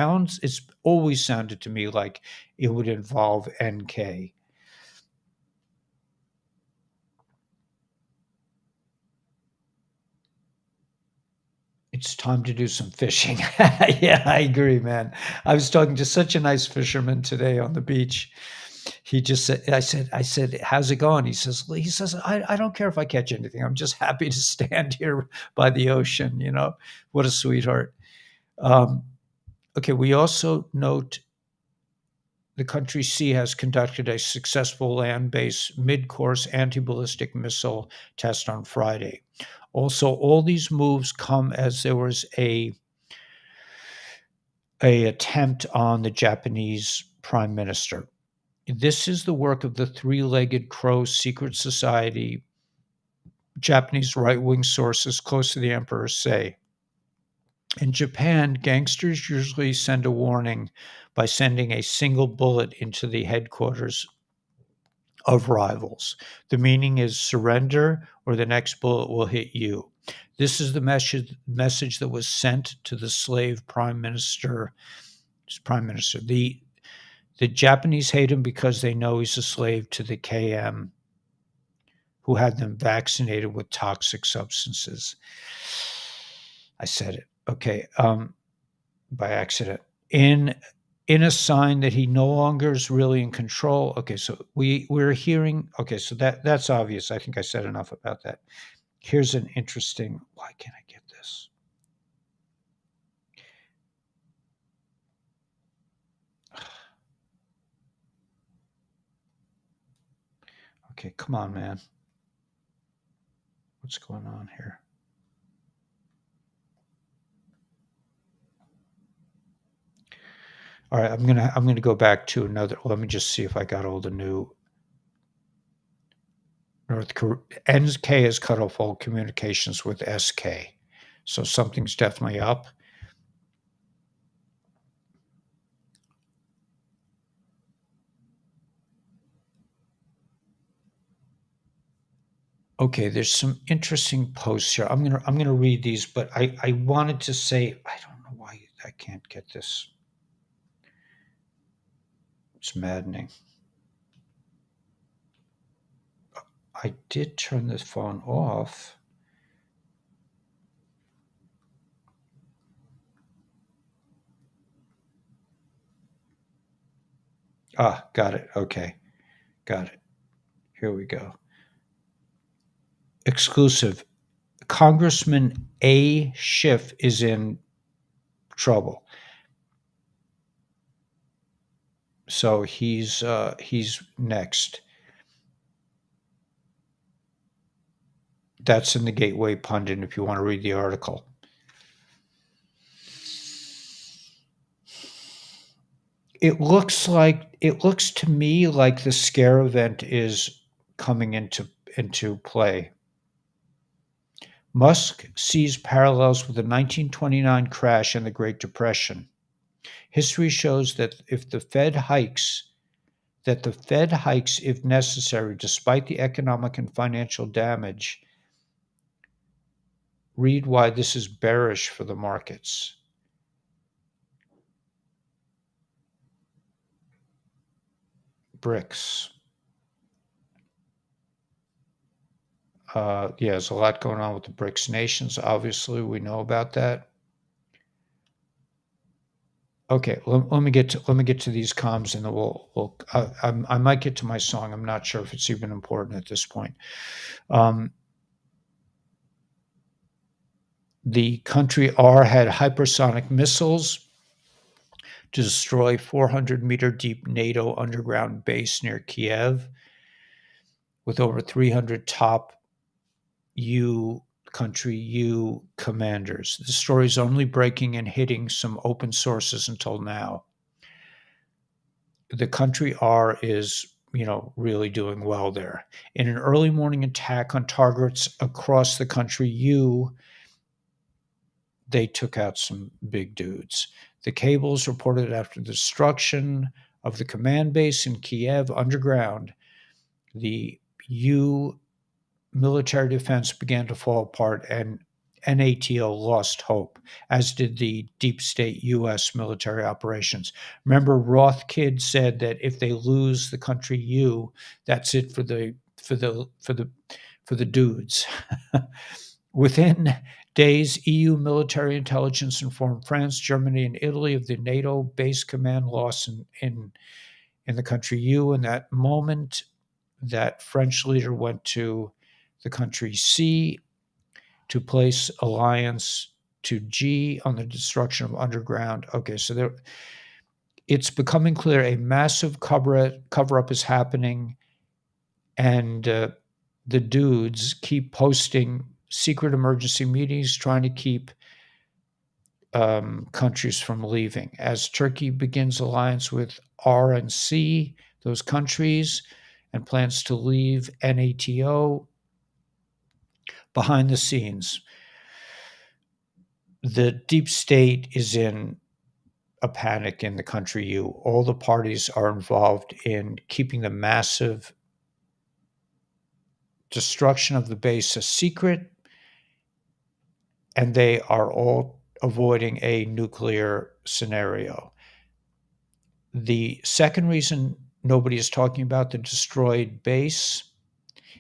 always sounded to me like it would involve NK. It's time to do some fishing. Yeah, I agree, man. I was talking to such a nice fisherman today on the beach. He just said, I said, how's it going? He says, I don't care if I catch anything. I'm just happy to stand here by the ocean. What a sweetheart. Um, okay, we also note the country C has conducted a successful land-based mid-course anti-ballistic missile test on Friday. Also, all these moves come as there was a attempt on the Japanese prime minister. This is the work of the three-legged crow secret society, Japanese right-wing sources close to the emperor say. In Japan, gangsters usually send a warning by sending a single bullet into the headquarters of rivals. The meaning is surrender or the next bullet will hit you. This is the message that was sent to the slave prime minister. The Japanese hate him because they know he's a slave to the KM who had them vaccinated with toxic substances. I said it. Okay. By accident. In a sign that he no longer is really in control. Okay, so we're hearing. Okay, so that's obvious. I think I said enough about that. Here's an interesting. Why can't I get this? Okay, come on, man. What's going on here? All right, I'm gonna go back to another. Let me just see if I got all the new. North Korea. NK has cut off all communications with SK, so something's definitely up. Okay, there's some interesting posts here. I'm gonna read these, but I wanted to say I don't know why I can't get this. It's maddening. I did turn this phone off. Ah, got it. Okay, got it. Here we go. Exclusive. Congressman A. Schiff is in trouble. So he's next. That's in the Gateway Pundit if you want to read the article. It looks to me like the scare event is coming into play. Musk sees parallels with the 1929 crash and the Great Depression. History shows that the Fed hikes if necessary, despite the economic and financial damage. Read why this is bearish for the markets. BRICS. Yeah, there's a lot going on with the BRICS nations. Obviously, we know about that. Okay, let me get to these comms, and then I might get to my song. I'm not sure if it's even important at this point. The country R had hypersonic missiles to destroy 400-meter deep NATO underground base near Kiev with over 300 top country U commanders. The story is only breaking and hitting some open sources until now. The country R is, really doing well there. In an early morning attack on targets across the country U, they took out some big dudes. The cables reported after the destruction of the command base in Kiev underground, the U military defense began to fall apart and NATO lost hope, as did the deep state U.S. military operations. Remember, Rothkid said that if they lose the country U, that's it for the dudes. Within days, EU military intelligence informed France, Germany, and Italy of the NATO base command loss in the country U. In that moment, that French leader went to the country C to place alliance to G on the destruction of underground. Okay, so it's becoming clear a massive cover-up is happening, and the dudes keep posting secret emergency meetings trying to keep countries from leaving. As Turkey begins alliance with R and C, those countries, and plans to leave NATO, behind the scenes, the deep state is in a panic in the country U. All the parties are involved in keeping the massive destruction of the base a secret, and they are all avoiding a nuclear scenario. The second reason nobody is talking about the destroyed base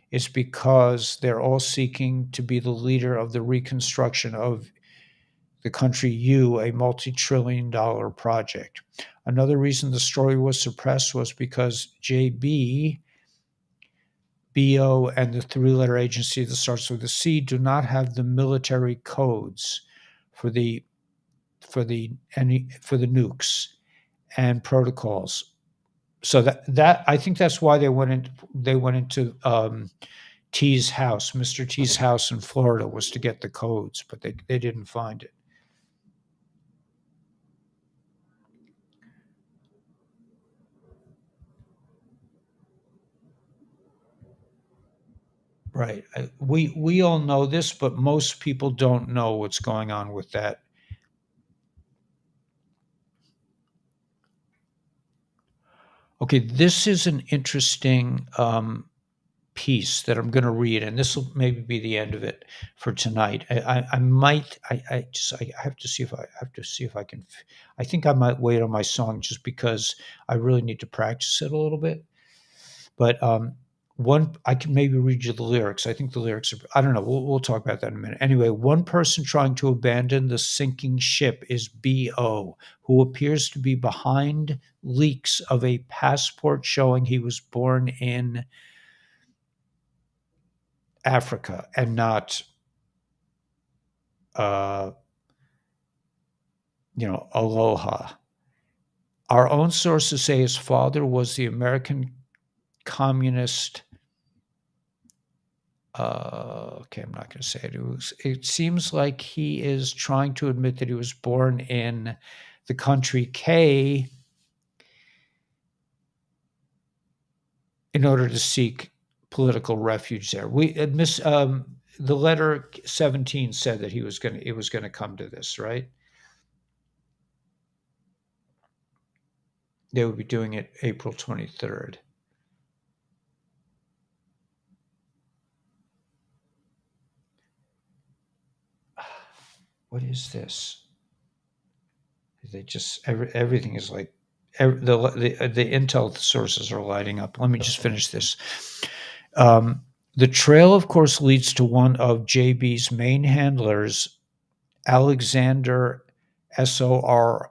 is because they're all seeking to be the leader of the reconstruction of the country U, a multi-trillion-dollar project. Another reason the story was suppressed was because JB, BO, and the three-letter agency that starts with a C do not have the military codes for the nukes and protocols. So that I think that's why they went into T's house, Mr. T's house in Florida, was to get the codes, but they didn't find it. Right. We all know this, but most people don't know what's going on with that. Okay, this is an interesting piece that I'm going to read, and this will maybe be the end of it for tonight. I have to see if I can. I think I might wait on my song just because I really need to practice it a little bit. But I can maybe read you the lyrics. I think the lyrics are, I don't know. We'll talk about that in a minute. Anyway, one person trying to abandon the sinking ship is B.O., who appears to be behind leaks of a passport showing he was born in Africa and not, Aloha. Our own sources say his father was the American communist. Okay, I'm not going to say it. It seems like he is trying to admit that he was born in the country K in order to seek political refuge there. The letter 17 said that it was going to come to this, right? They would be doing it April 23rd. What is this? They just everything is like the intel sources are lighting up. Let me just finish this. The trail, of course, leads to one of JB's main handlers, Alexander Soros,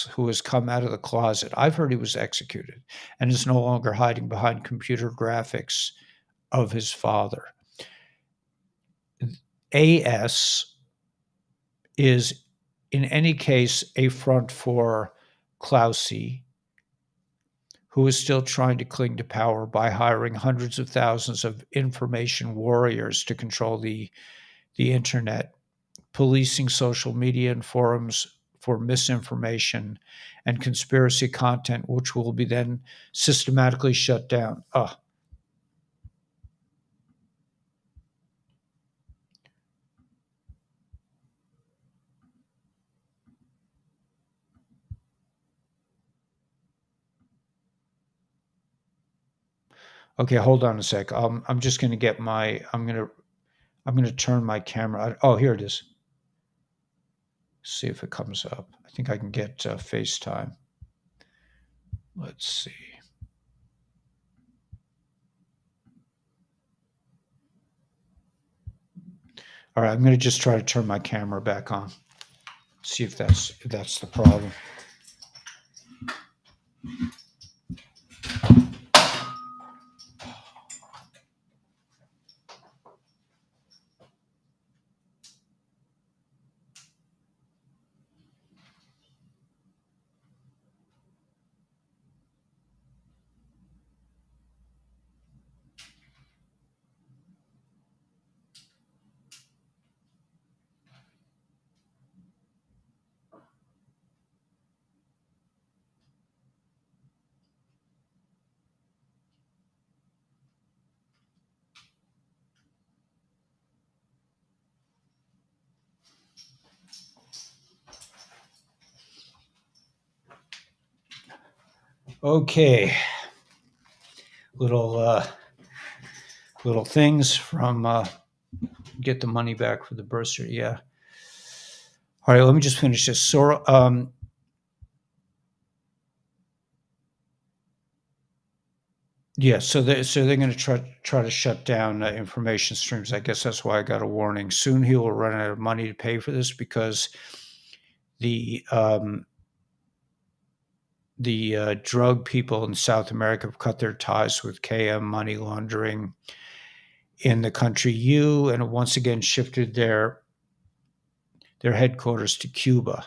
who has come out of the closet. I've heard he was executed and is no longer hiding behind computer graphics of his father. AS is in any case, a front for Clausy, who is still trying to cling to power by hiring hundreds of thousands of information warriors to control the internet, policing social media and forums for misinformation and conspiracy content, which will be then systematically shut down. Okay, hold on a sec. I'm just going to get my. I'm going to turn my camera. Oh, here it is. See if it comes up. I think I can get FaceTime. Let's see. All right, I'm going to just try to turn my camera back on. See if that's the problem. Okay, little little things from get the money back for the bursary. Yeah. All right, let me just finish this. So, yeah, so they're going to try to shut down information streams. I guess that's why I got a warning. Soon he will run out of money to pay for this because the drug people in South America have cut their ties with KM money laundering in the country U, and once again shifted their headquarters to Cuba.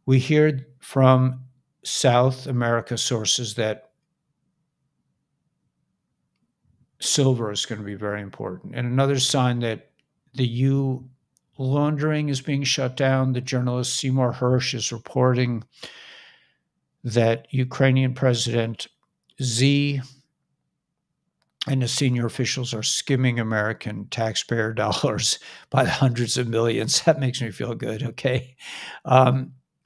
We hear from South America sources that silver is going to be very important. And another sign that the U laundering is being shut down, the journalist Seymour Hersh is reporting that Ukrainian President Z and the senior officials are skimming American taxpayer dollars by the hundreds of millions. That makes me feel good, okay?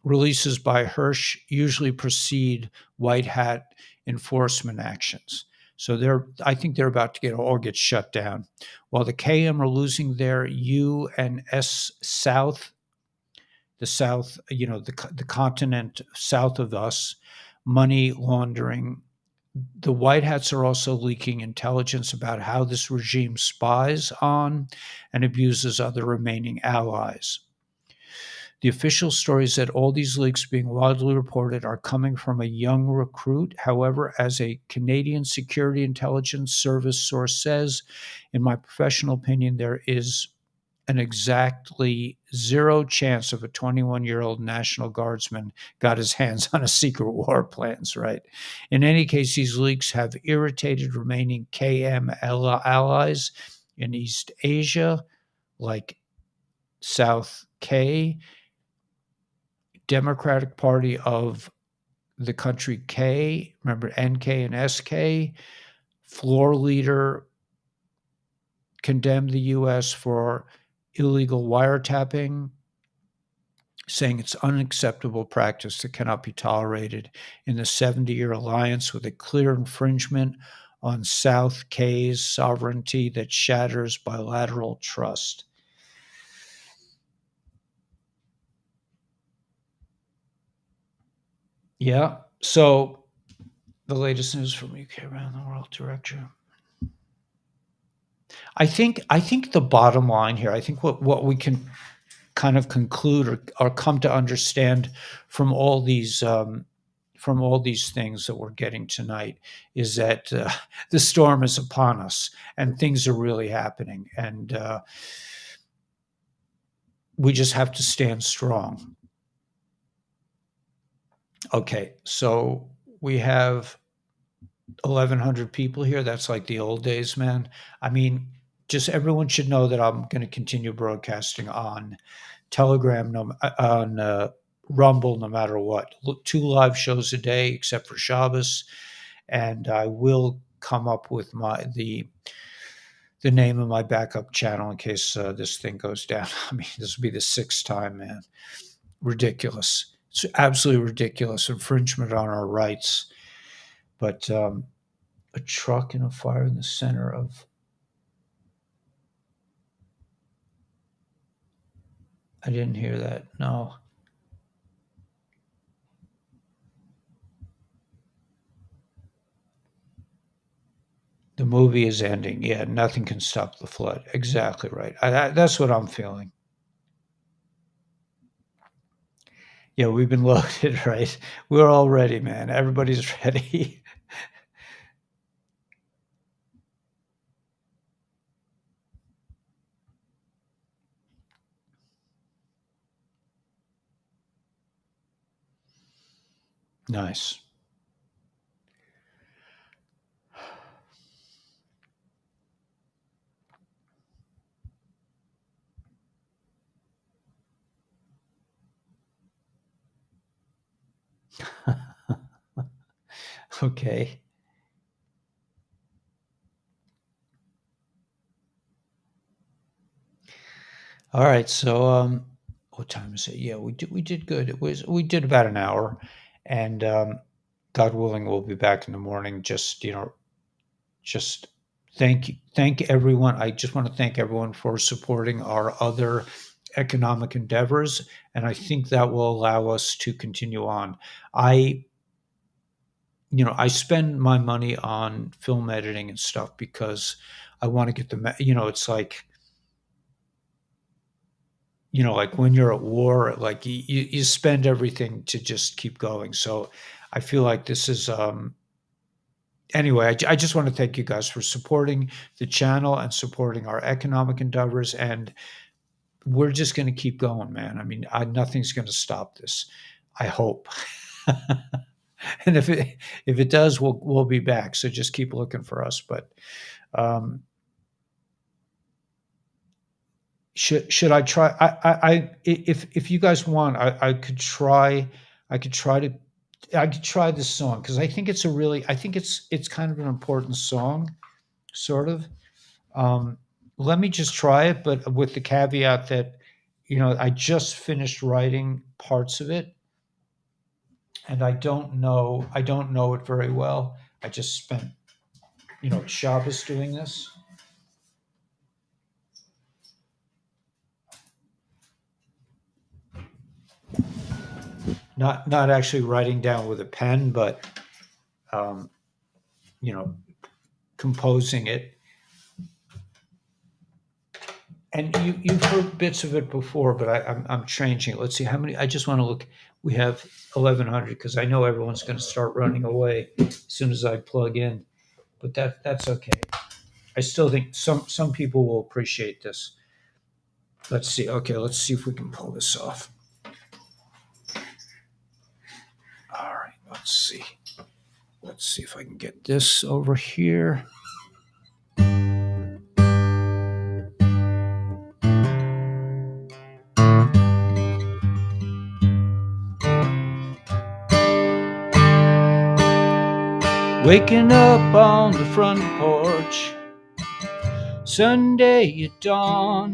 Releases by Hersh usually precede white hat enforcement actions. So I think they're about to get shut down. While the KM are losing their U and S South, the South, the continent south of us, money laundering. The White Hats are also leaking intelligence about how this regime spies on and abuses other remaining allies. The official story is that all these leaks being widely reported are coming from a young recruit. However, as a Canadian Security Intelligence Service source says, in my professional opinion, there is an exactly zero chance of a 21-year-old National Guardsman got his hands on a secret war plans, right? In any case, these leaks have irritated remaining KM allies in East Asia, like South K, Democratic Party of the country K, remember NK and SK, floor leader condemned the U.S. for illegal wiretapping, saying it's unacceptable practice that cannot be tolerated in the 70-year alliance with a clear infringement on South K's sovereignty that shatters bilateral trust. Yeah, so the latest news from UK around the world director. I think the bottom line here, I think what we can kind of conclude or come to understand from all these things that we're getting tonight is that the storm is upon us and things are really happening. And we just have to stand strong. Okay, so we have 1,100 people here. That's like the old days, man. I mean, just everyone should know that I'm going to continue broadcasting on Telegram, on Rumble, no matter what. 2 live shows a day, except for Shabbos, and I will come up with the name of my backup channel in case this thing goes down. I mean, this will be the sixth time, man. Ridiculous. It's absolutely ridiculous. Infringement on our rights. But a truck and a fire in the center of. I didn't hear that. No. The movie is ending. Yeah, nothing can stop the flood. Exactly right. That's what I'm feeling. Yeah, we've been loaded, right? We're all ready, man. Everybody's ready. Nice. Okay. All right. So, what time is it? Yeah, we did good. We did about an hour, and God willing, we'll be back in the morning. Just thank everyone. I just want to thank everyone for supporting our other economic endeavors, and I think that will allow us to continue on. I I spend my money on film editing and stuff because I want to get it's like like when you're at war, like you spend everything to just keep going. So I feel like this is anyway, I just want to thank you guys for supporting the channel and supporting our economic endeavors. And we're just going to keep going, man. I mean, nothing's going to stop this. I hope. And if it does, we'll be back. So just keep looking for us. But um, should I try? If you guys want, I could try. I could try to. I could try this song because I think it's kind of an important song, sort of. Um, Let me just try it, but with the caveat that I just finished writing parts of it, and I don't know it very well. I just spent Shabbos doing this. Not actually writing down with a pen, but um, you know, composing it. And you've heard bits of it before, but I'm changing it. Let's see how many. I just want to look. We have 1,100 because I know everyone's going to start running away as soon as I plug in. But that's okay. I still think some people will appreciate this. Let's see. Okay, let's see if we can pull this off. All right, let's see. Let's see if I can get this over here. Waking up on the front porch, Sunday at dawn.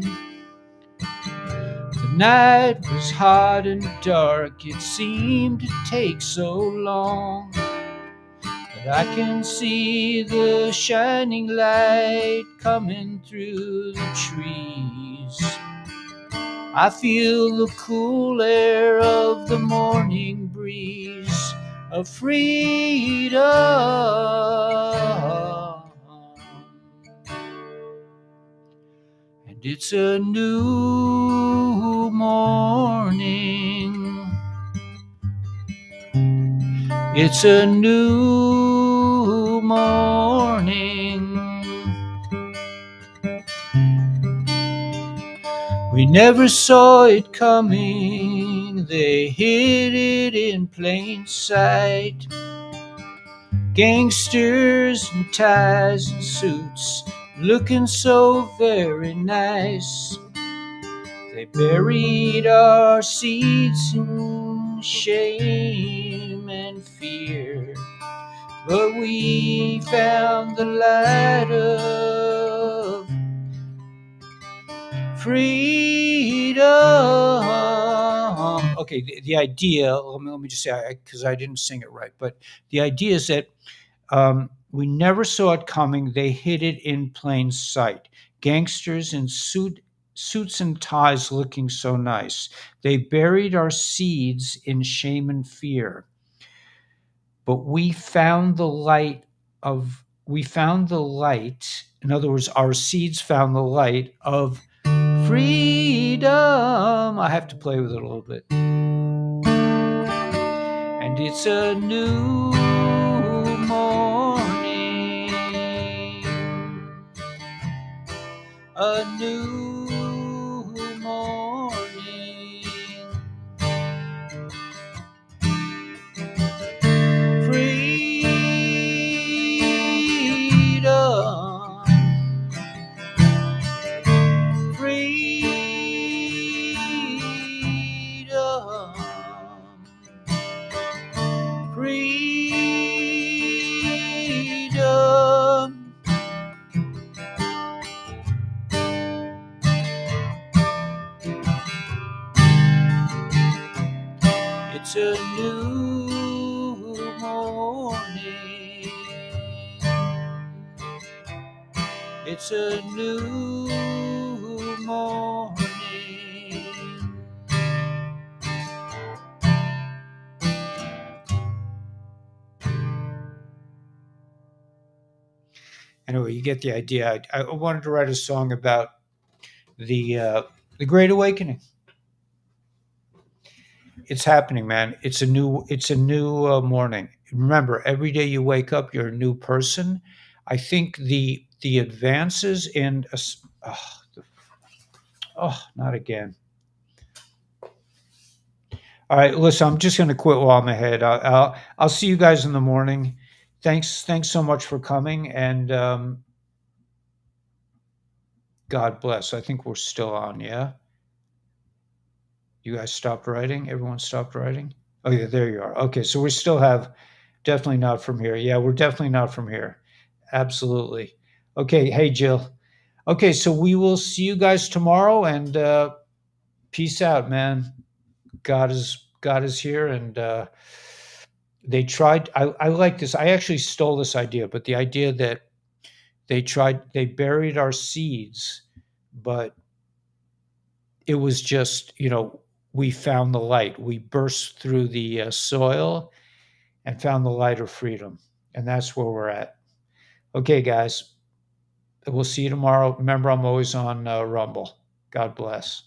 The night was hot and dark, it seemed to take so long. But I can see the shining light coming through the trees. I feel the cool air of the morning breeze of freedom. And it's a new morning. It's a new morning. We never saw it coming, they hid it in plain sight. Gangsters in ties and suits, looking so very nice. They buried our seeds in shame and fear, but we found the light of freedom. Okay, the idea, let me just say, because I didn't sing it right, but the idea is that we never saw it coming. They hid it in plain sight. Gangsters in suits and ties looking so nice. They buried our seeds in shame and fear. But we found the light. In other words, our seeds found the light of freedom. I have to play with it a little bit. And it's a new morning, a new morning. Freedom, freedom, freedom. It's a new morning. It's a new morning. Anyway, you get the idea. I wanted to write a song about the Great Awakening. It's happening, man. It's a new morning. Remember, every day you wake up, you're a new person. I think the advances in not again. All right, listen, I'm just going to quit while I'm ahead. I'll see you guys in the morning. Thanks so much for coming, and God bless. I think we're still on. Yeah, you guys stopped writing. Everyone stopped writing. Oh yeah, there you are. Okay, so we still have definitely not from here. Yeah, we're definitely not from here. Absolutely. Okay. Hey, Jill. Okay, so we will see you guys tomorrow, and peace out, man. God is here, and they tried. I like this. I actually stole this idea, but the idea that they buried our seeds, but it was just, we found the light. We burst through the soil and found the light of freedom, and that's where we're at. Okay, guys. We'll see you tomorrow. Remember, I'm always on Rumble. God bless.